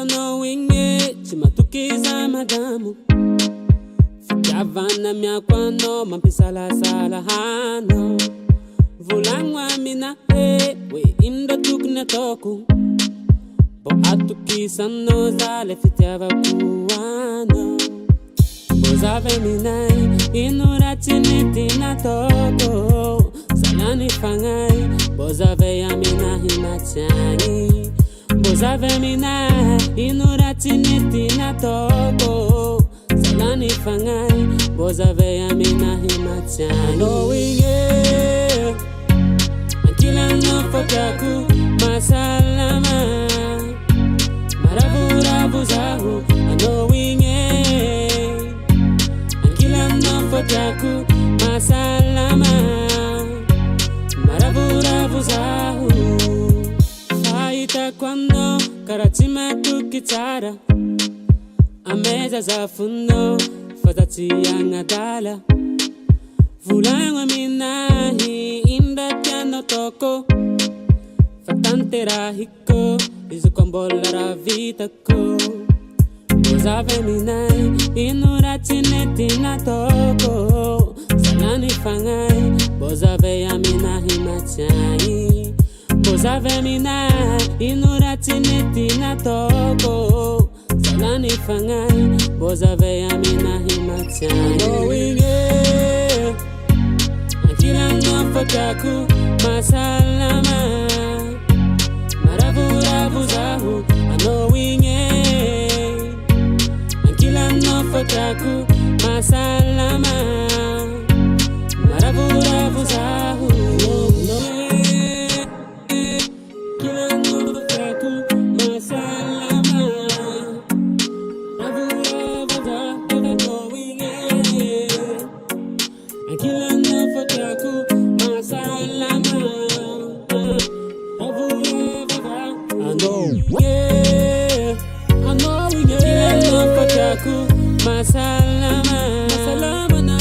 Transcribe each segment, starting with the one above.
inye chimatukiza madamu Fijavana miakwano mampisalasala hano Vulangwa mina we indo tukne toku Bo atukisano zale fitiava kuwano Bozave minai inura chinitina toko Salani fangai Bozave yamina himachani Bozave minai inura chinitina toko Salani fangai Bozave yamina himachani Knowing it Akila no fotaku masalama Maravura buzahu Knowing it Akila no fotaku masalama Maravura buzahu Faita kwando karachima tukitara Ameza za fundo fatati yangadala Vulangwa minahi inda tiano toko Fatante rahiko izu kombola ravita ko Bozave minai inura chinetina toko Salani fangai Bozave yaminahi machai Bozave minai inura chinetina toko Salani fangai Bozave yaminahi machai Knowing it Akila no fotaku masalama Maravura buzahu Knowing it Akila no fotaku masalama Maravura buzahu Akila no fotaku masalama Maravura buzahu Knowing it Akila no fotaku masalama I know, yeah, I know, yeah. Akila no fotaku masalama, masalama na.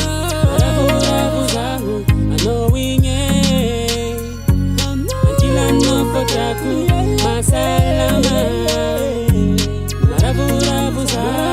Maravura buzahu, I know, yeah. Akila no fotaku masalama, maravura buzahu.